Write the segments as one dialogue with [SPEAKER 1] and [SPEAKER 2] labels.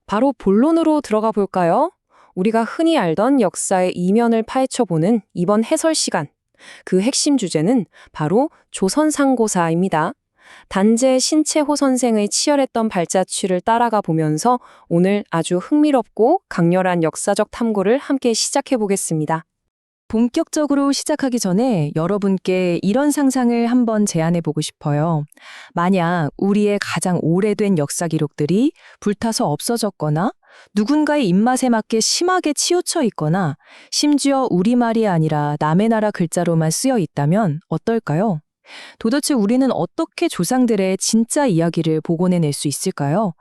[SPEAKER 1] 바로 본론으로 들어가 볼까요? 우리가 흔히 알던 역사의 이면을 파헤쳐보는 이번 해설 시간. 그 핵심 주제는 바로 조선상고사입니다. 단재 신채호 선생의 치열했던 발자취를 따라가 보면서 오늘 아주 흥미롭고 강렬한 역사적 탐구를 함께 시작해 보겠습니다.
[SPEAKER 2] 본격적으로 시작하기 전에 여러분께 이런 상상을 한번 제안해 보고 싶어요. 만약 우리의 가장 오래된 역사 기록들이 불타서 없어졌거나 누군가의 입맛에 맞게 심하게 치우쳐 있거나 심지어 우리말이 아니라 남의 나라 글자로만 쓰여 있다면 어떨까요? 도대체 우리는 어떻게 조상들의 진짜 이야기를 복원해낼 수 있을까요?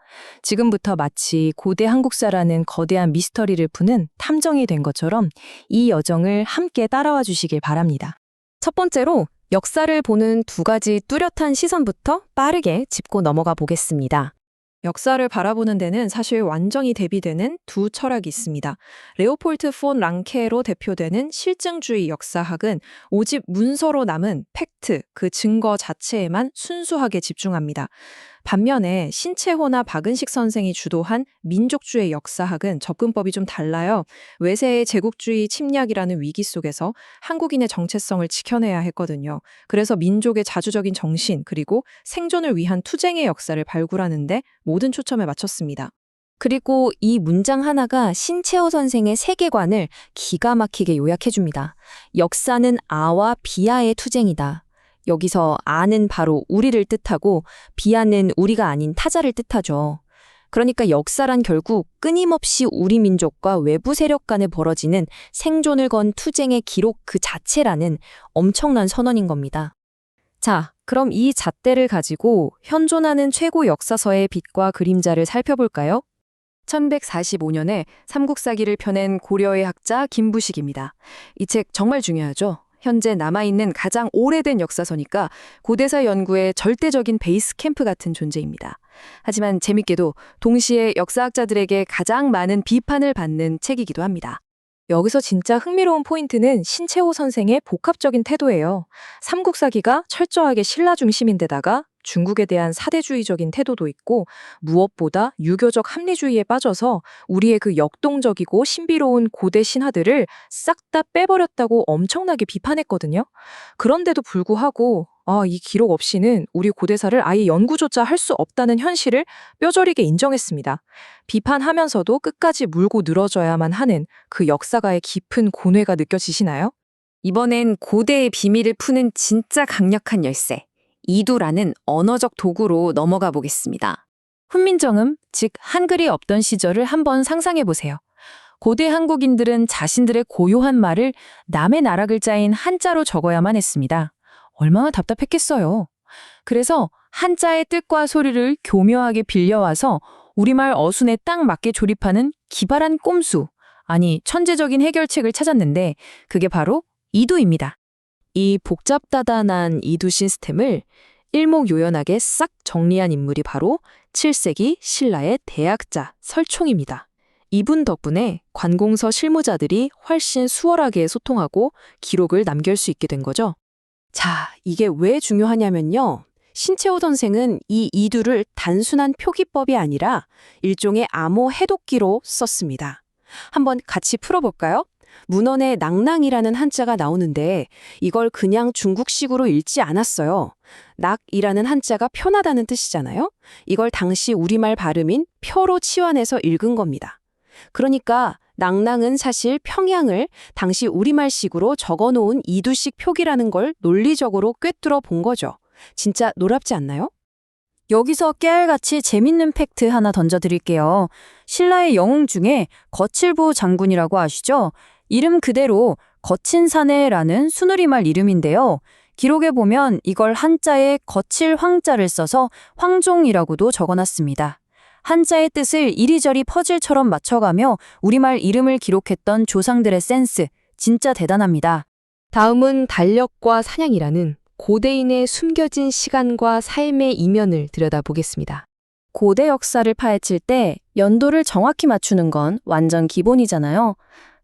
[SPEAKER 2] 지금부터 마치 고대 한국사라는 거대한 미스터리를 푸는 탐정이 된 것처럼 이 여정을 함께 따라와 주시길 바랍니다.
[SPEAKER 1] 첫 번째로 역사를 보는 두 가지 뚜렷한 시선부터 빠르게 짚고 넘어가 보겠습니다. 역사를 바라보는 데는 사실 완전히 대비되는 두 철학이 있습니다. 레오폴트 폰 랑케로 대표되는 실증주의 역사학은 오직 문서로 남은 팩트, 그 증거 자체에만 순수하게 집중합니다. 반면에 신채호나 박은식 선생이 주도한 민족주의 역사학은 접근법이 좀 달라요. 외세의 제국주의 침략이라는 위기 속에서 한국인의 정체성을 지켜내야 했거든요. 그래서 민족의 자주적인 정신 그리고 생존을 위한 투쟁의 역사를 발굴하는데 모든 초점을 맞췄습니다. 그리고 이 문장 하나가 신채호 선생의 세계관을 기가 막히게 요약해줍니다. 역사는 아와 비아의 투쟁이다. 여기서 아는 바로 우리를 뜻하고 비아는 우리가 아닌 타자를 뜻하죠. 그러니까 역사란 결국 끊임없이 우리 민족과 외부 세력 간에 벌어지는 생존을 건 투쟁의 기록 그 자체라는 엄청난 선언인 겁니다. 자, 그럼 이 잣대를 가지고 현존하는 최고 역사서의 빛과 그림자를 살펴볼까요? 1145년에 삼국사기를 펴낸 고려의 학자 김부식입니다. 이 책 정말 중요하죠. 현재 남아있는 가장 오래된 역사서니까 고대사 연구의 절대적인 베이스 캠프 같은 존재입니다. 하지만 재밌게도 동시에 역사학자들에게 가장 많은 비판을 받는 책이기도 합니다. 여기서 진짜 흥미로운 포인트는 신채호 선생의 복합적인 태도예요. 삼국사기가 철저하게 신라 중심인데다가 중국에 대한 사대주의적인 태도도 있고 무엇보다 유교적 합리주의에 빠져서 우리의 그 역동적이고 신비로운 고대 신화들을 싹 다 빼버렸다고 엄청나게 비판했거든요. 그런데도 불구하고 이 기록 없이는 우리 고대사를 아예 연구조차 할 수 없다는 현실을 뼈저리게 인정했습니다. 비판하면서도 끝까지 물고 늘어져야만 하는 그 역사가의 깊은 고뇌가 느껴지시나요? 이번엔 고대의 비밀을 푸는 진짜 강력한 열쇠. 이두라는 언어적 도구로 넘어가 보겠습니다. 훈민정음, 즉 한글이 없던 시절을 한번 상상해 보세요. 고대 한국인들은 자신들의 고유한 말을 남의 나라 글자인 한자로 적어야만 했습니다. 얼마나 답답했겠어요. 그래서 한자의 뜻과 소리를 교묘하게 빌려와서 우리말 어순에 딱 맞게 조립하는 기발한 꼼수, 아니 천재적인 해결책을 찾았는데 그게 바로 이두입니다. 이 복잡다단한 이두 시스템을 일목요연하게 싹 정리한 인물이 바로 7세기 신라의 대학자 설총입니다. 이분 덕분에 관공서 실무자들이 훨씬 수월하게 소통하고 기록을 남길 수 있게 된 거죠. 자, 이게 왜 중요하냐면요. 신채호 선생은 이 이두를 단순한 표기법이 아니라 일종의 암호 해독기로 썼습니다. 한번 같이 풀어볼까요? 문헌에 낭낭이라는 한자가 나오는데 이걸 그냥 중국식으로 읽지 않았어요. 낙이라는 한자가 편하다는 뜻이잖아요. 이걸 당시 우리말 발음인 표로 치환해서 읽은 겁니다. 그러니까 낭낭은 사실 평양을 당시 우리말식으로 적어놓은 이두식 표기라는 걸 논리적으로 꿰뚫어 본 거죠. 진짜 놀랍지 않나요? 여기서 깨알같이 재밌는 팩트 하나 던져드릴게요. 신라의 영웅 중에 거칠부 장군이라고 아시죠? 이름 그대로 거친사내라는 순우리말 이름인데요. 기록에 보면 이걸 한자에 거칠 황자를 써서 황종이라고도 적어놨습니다. 한자의 뜻을 이리저리 퍼즐처럼 맞춰가며 우리말 이름을 기록했던 조상들의 센스, 진짜 대단합니다. 다음은 달력과 사냥이라는 고대인의 숨겨진 시간과 삶의 이면을 들여다보겠습니다. 고대 역사를 파헤칠 때 연도를 정확히 맞추는 건 완전 기본이잖아요.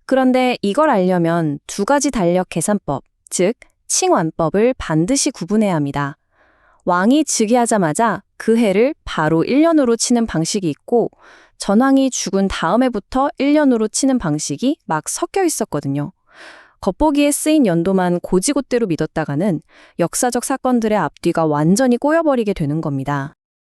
[SPEAKER 1] 그런데 이걸 알려면 두 가지 달력 계산법, 즉 칭완법을 반드시 구분해야 합니다. 왕이 즉위하자마자
[SPEAKER 2] 그 해를 바로 1년으로 치는 방식이 있고 전왕이 죽은 다음 해부터 1년으로 치는 방식이 막 섞여 있었거든요. 겉보기에 쓰인 연도만 고지곳대로 믿었다가는 역사적 사건들의 앞뒤가 완전히 꼬여버리게 되는 겁니다.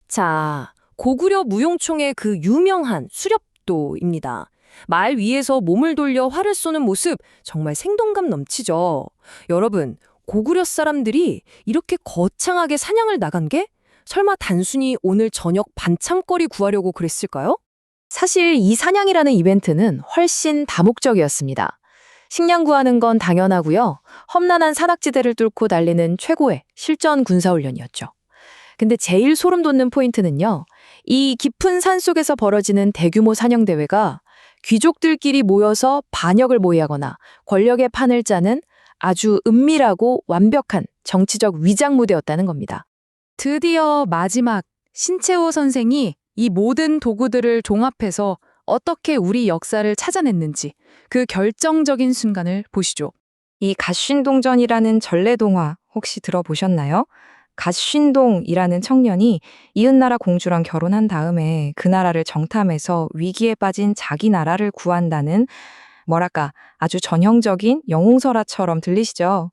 [SPEAKER 3] 자, 고구려 무용총의 그 유명한 수렵도입니다. 말 위에서 몸을 돌려 활을 쏘는 모습 정말 생동감 넘치죠. 여러분, 고구려 사람들이 이렇게 거창하게 사냥을 나간 게 설마 단순히 오늘 저녁 반찬거리 구하려고 그랬을까요?
[SPEAKER 1] 사실 이 사냥이라는 이벤트는 훨씬 다목적이었습니다. 식량 구하는 건 당연하고요. 험난한 산악지대를 뚫고 달리는 최고의 실전 군사훈련이었죠. 근데 제일 소름 돋는 포인트는요. 이 깊은 산 속에서 벌어지는 대규모 사냥대회가 귀족들끼리 모여서 반역을 모의하거나 권력의 판을 짜는 아주 은밀하고 완벽한 정치적 위장 무대였다는 겁니다.
[SPEAKER 4] 드디어 마지막 신채호 선생이 이 모든 도구들을 종합해서 어떻게 우리 역사를 찾아냈는지 그 결정적인 순간을 보시죠.
[SPEAKER 1] 이 갓쉰동전이라는 전래동화 혹시 들어보셨나요? 갓쉰동이라는 청년이 이웃나라 공주랑 결혼한 다음에 그 나라를 정탐해서 위기에 빠진 자기 나라를 구한다는 뭐랄까 아주 전형적인 영웅설화처럼 들리시죠?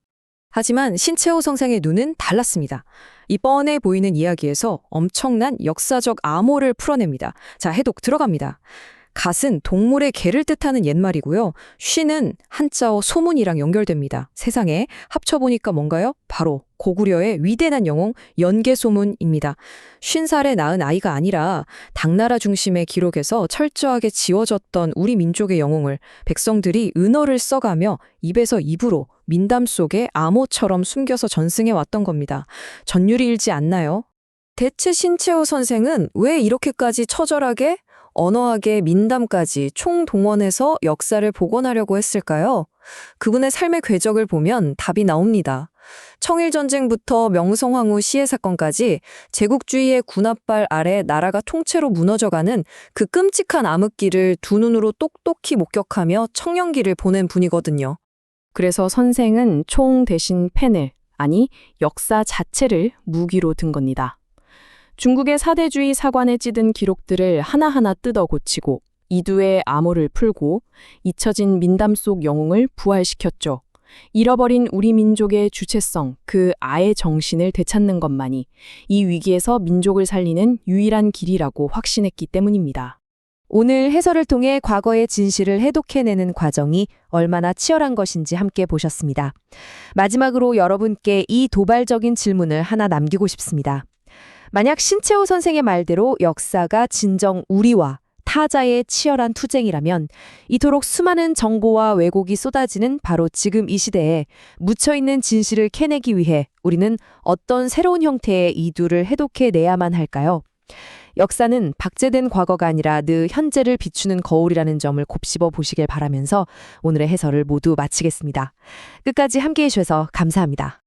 [SPEAKER 1] 하지만 신채호 선생의 눈은 달랐습니다. 이 뻔해 보이는 이야기에서 엄청난 역사적 암호를 풀어냅니다. 자, 해독 들어갑니다. 갓은 동물의 개를 뜻하는 옛말이고요. 쉰은 한자어 소문이랑 연결됩니다. 세상에 합쳐보니까 뭔가요? 바로 고구려의 위대한 영웅 연개소문입니다. 50살에 낳은 아이가 아니라 당나라 중심의 기록에서 철저하게 지워졌던 우리 민족의 영웅을 백성들이 은어를 써가며 입에서 입으로 민담 속에 암호처럼 숨겨서 전승해 왔던 겁니다. 전율이 일지 않나요? 대체 신채호 선생은 왜 이렇게까지 처절하게 언어학의 민담까지 총동원해서 역사를 복원하려고 했을까요? 그분의 삶의 궤적을 보면 답이 나옵니다. 청일전쟁부터 명성황후 시해 사건까지 제국주의의 군합발 아래 나라가 통째로 무너져가는 그 끔찍한 암흑기를 두 눈으로 똑똑히 목격하며 청년기를 보낸 분이거든요.
[SPEAKER 2] 그래서 선생은 총 대신 펜을, 아니 역사 자체를 무기로 든 겁니다. 중국의 사대주의 사관에 찌든 기록들을 하나하나 뜯어 고치고 이두의 암호를 풀고 잊혀진 민담 속 영웅을 부활시켰죠. 잃어버린 우리 민족의 주체성, 그 아의 정신을 되찾는 것만이 이 위기에서 민족을 살리는 유일한 길이라고 확신했기 때문입니다.
[SPEAKER 1] 오늘 해설을 통해 과거의 진실을 해독해내는 과정이 얼마나 치열한 것인지 함께 보셨습니다. 마지막으로 여러분께 이 도발적인 질문을 하나 남기고 싶습니다. 만약 신채호 선생의 말대로 역사가 진정 우리와 타자의 치열한 투쟁이라면 이토록 수많은 정보와 왜곡이 쏟아지는 바로 지금 이 시대에 묻혀있는 진실을 캐내기 위해 우리는 어떤 새로운 형태의 이두를 해독해내야만 할까요? 역사는 박제된 과거가 아니라 늘 현재를 비추는 거울이라는 점을 곱씹어 보시길 바라면서 오늘의 해설을 모두 마치겠습니다. 끝까지 함께해 주셔서 감사합니다.